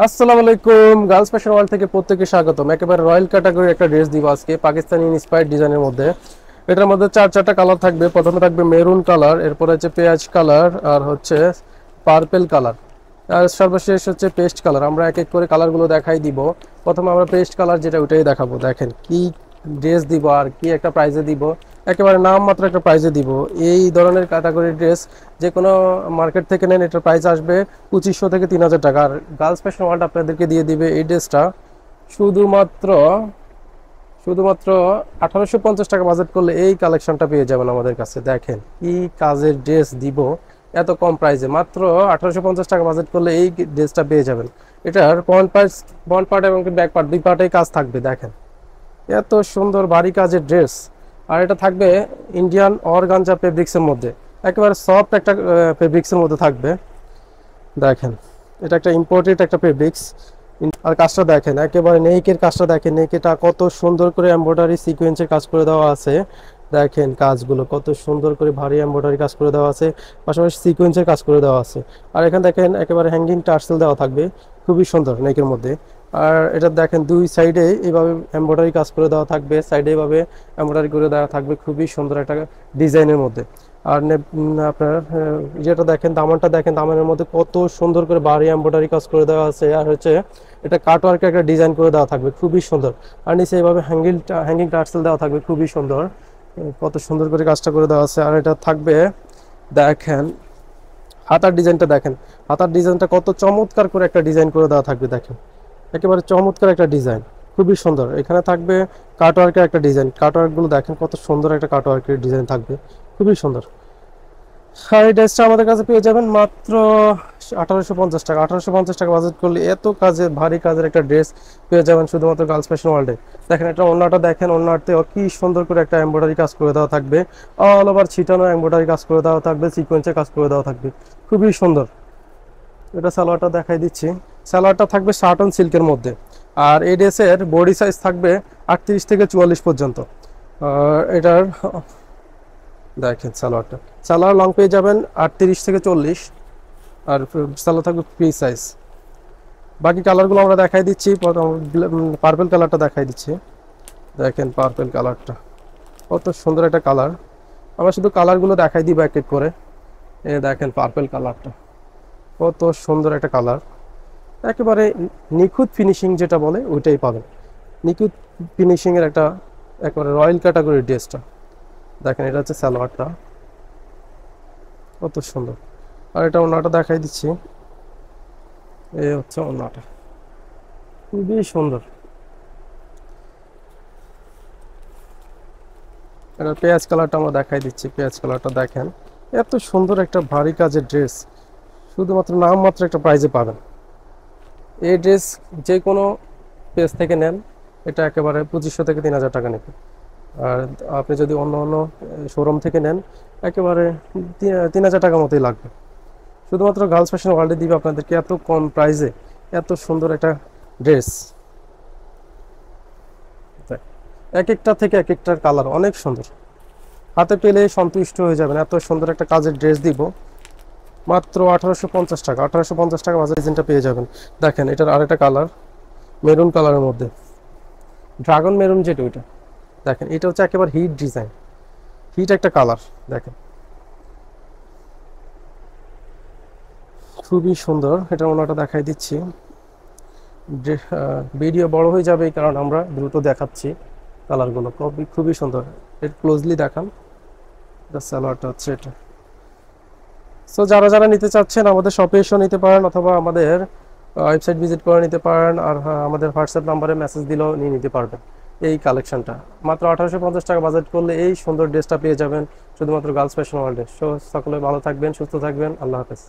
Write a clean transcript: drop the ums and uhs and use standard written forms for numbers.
আসসালামু আলাইকুম। Girls fashion world থেকে প্রত্যেককে স্বাগতম। একেবারে রয়্যাল ক্যাটাগরির একটা ড্রেস দিব আজকে, পাকিস্তানি ইন্সপায়ার্ড ডিজাইনের মধ্যে। এটার মধ্যে চারটা কালার থাকবে। প্রথমে থাকবে মেরুন কালার, এরপর হচ্ছে পেঁয়াজ কালার, আর হচ্ছে পার্পেল কালার, আর সর্বশেষ হচ্ছে পেস্ট কালার। আমরা এক এক করে কালারগুলো দেখাই দিব। প্রথমে আমরা পেস্ট কালার যেটা ওইটাই দেখাবো। দেখেন কি ড্রেস দিব আর কি একটা প্রাইজে দিব, একেবারে নাম মাত্র একটা প্রাইজে দিব। এই ধরনের ক্যাটাগরির ড্রেস যে কোনো মার্কেট থেকে নেন, এটার প্রাইস আসবে 2500 থেকে 3000 টাকা। আর গার্লস ফ্যাশন ওয়ার্ল্ড আপনাদেরকে দিয়ে দিবে এই ড্রেসটা শুধুমাত্র শুধুমাত্র 1850 টাকা বাজেট করলে এই কালেকশনটা পেয়ে যাবেন আমাদের কাছে। দেখেন কি কাজের ড্রেস দিব এত কম প্রাইসে, মাত্র 1850 টাকা বাজেট করলে এই ড্রেসটা পেয়ে যাবেন। এটার ফ্রন্ট পার্ট এবং ব্যাক পার্ট দুই পার্টেই কাজ থাকবে। দেখেন এত সুন্দর ভারী কাজের ড্রেস। আর এটা থাকবে ইন্ডিয়ান অর্গানজা ফেব্রিক্সের মধ্যে, একেবারে সফট একটা ফেব্রিক্সের মধ্যে থাকবে। দেখেন এটা একটা ইম্পোর্টেড একটা ফেব্রিক্স। আর কাজটা দেখেন, একেবারে নেকের কাজটা দেখেন, নেকেটা কত সুন্দর করে এমব্রয়ডারি সিকোয়েন্সের কাজ করে দেওয়া আছে। দেখেন কাজগুলো কত সুন্দর করে ভারী এমব্রয়ডারি কাজ করে দেওয়া আছে, পাশাপাশি সিকোয়েন্সের কাজ করে দেওয়া আছে। আর এখানে দেখেন একেবারে হ্যাঙ্গিং টার্সেল দেওয়া থাকবে, খুবই সুন্দর নেকের মধ্যে। আর এটা দেখেন দুই সাইডে এইভাবে এমব্রয়ডারি কাজ করে দেওয়া থাকবে, সাইডে এইভাবে এমব্রয়ডারি করে দেওয়া থাকবে, খুবই সুন্দর একটা ডিজাইনের মধ্যে। আর আপনার যেটা দেখেন দামানটা দেখেন, দামানের মধ্যে কত সুন্দর করে ভারী এমব্রয়ডারি কাজ করে দেওয়া আছে। আর হচ্ছে এটা কাটওয়ার্কে একটা ডিজাইন করে দেওয়া থাকবে, খুবই সুন্দর। আর নিচে এইভাবে হ্যাঙ্গিং টার্সেল দেওয়া থাকবে, খুবই সুন্দর। কত সুন্দর করে কাজটা করে দেওয়া আছে। আর এটা থাকবে দেখেন হাতার ডিজাইনটা দেখেন, হাতার ডিজাইনটা কত চমৎকার করে একটা ডিজাইন করে দেওয়া থাকবে। দেখেন একেবারে চমৎকার একটা ডিজাইন, খুবই সুন্দর। এখানে থাকবে কাটওয়ার্কের একটা ডিজাইন, কাটওয়ার্কগুলো দেখেন কত সুন্দর একটা কাটওয়ার্কের ডিজাইন থাকবে, খুবই সুন্দর। আর এই ড্রেসটা আমাদের কাছে পেয়ে যাবেন মাত্র 1850 টাকা। 1850 টাকা বাজেট করলে এত কাজের ভারী কাজের একটা ড্রেস পেয়ে যাবেন শুধুমাত্র গার্লস ফ্যাশন ওয়ার্ল্ডে। দেখেন এটা ওড়নাটা দেখেন, ওড়নাতে কি সুন্দর করে একটা এমব্রয়ডারি কাজ করে দেওয়া থাকবে, অল ওভার ছিটানো এমব্রয়ডারি কাজ করে দেওয়া থাকবে, সিকোয়েন্সের কাজ করে দেওয়া থাকবে, খুবই সুন্দর। এটা সালোয়ারটা দেখাই দিচ্ছি। সালোয়ারটা থাকবে শার্টন সিল্কের মধ্যে। আর এই ড্রেসের বডি সাইজ থাকবে 38 থেকে 44 পর্যন্ত। এটার দেখেন সালোয়ার লং পেয়ে যাবেন 38 থেকে 40। আর সালোয়ার থাকবে ফ্রি সাইজ। বাকি কালারগুলো আমরা দেখাই দিচ্ছি। পার্পল কালারটা দেখাই দিচ্ছি। দেখেন পার্পল কালারটা কত সুন্দর একটা কালার। আমরা শুধু কালারগুলো দেখাই দিব এক এক করে। দেখেন পার্পল কালারটা কত সুন্দর একটা কালার, একেবারে নিখুঁত ফিনিশিং যেটা বলে ওইটাই পাবেন। নিখুঁত ফিনিশিংয়ের একটা একেবারে রয়্যাল ক্যাটাগরির ড্রেসটা। দেখেন এটা হচ্ছে সালোয়ারটা কত সুন্দর। আর এটা ওড়নাটা দেখাই দিচ্ছি। এই হচ্ছে ওড়নাটা, খুবই সুন্দর। এটা পেঁয়াজ কালারটা আমরা দেখাই দিচ্ছি। পেঁয়াজ কালারটা দেখেন এত সুন্দর একটা ভারী কাজের ড্রেস শুধুমাত্র নামমাত্র একটা প্রাইজে পাবেন। এই ড্রেস যে কোনো পেজ থেকে নেন, এটা একেবারে 2500 থেকে 3000 টাকা নেবে। আর আপনি যদি অন্য অন্য শোরুম থেকে নেন, একেবারে 3000 টাকার মতোই লাগবে। শুধুমাত্র গার্লস ফ্যাশন ওয়ার্ল্ডে দিবে আপনাদেরকে এত কম প্রাইসে এত সুন্দর একটা ড্রেস। এক একটা থেকে এক একটার কালার অনেক সুন্দর, হাতে পেলে সন্তুষ্ট হয়ে যাবেন। এত সুন্দর একটা কাজের ড্রেস দিব মাত্র 1850 টাকা। 1850 টাকা বাজার ডিজাইনটা পেয়ে যাবেন। দেখেন এটার আরেকটা কালার মেরুন কালারের মধ্যে, ড্রাগন মেরুন যেটা ওইটা। দেখেন এটা হচ্ছে একেবারে হিট ডিজাইন, হিট একটা কালার। দেখেন খুবই সুন্দর। এটা ওনাটা দেখাই দিচ্ছি। ভিডিও বড় হয়ে যাবে এই কারণে আমরা দ্রুত দেখাচ্ছি কালারগুলো। খুবই খুবই সুন্দর, এটা ক্লোজলি দেখান। সালোয়ারটা হচ্ছে এটা। সো যারা যারা নিতে চাচ্ছেন আমাদের শপে এসেও নিতে পারেন, অথবা আমাদের ওয়েবসাইট ভিজিট করে নিতে পারেন। আর আমাদের হোয়াটসঅ্যাপ নাম্বারে মেসেজ দিলেও নিয়ে নিতে পারবেন। এই কালেকশনটা মাত্র 1850 টাকা বাজেট করলে এই সুন্দর ড্রেসটা পেয়ে যাবেন শুধুমাত্র গার্লস ফ্যাশন ওয়ার্ল্ডে। সো সকলে ভালো থাকবেন, সুস্থ থাকবেন, আল্লাহ হাফেজ।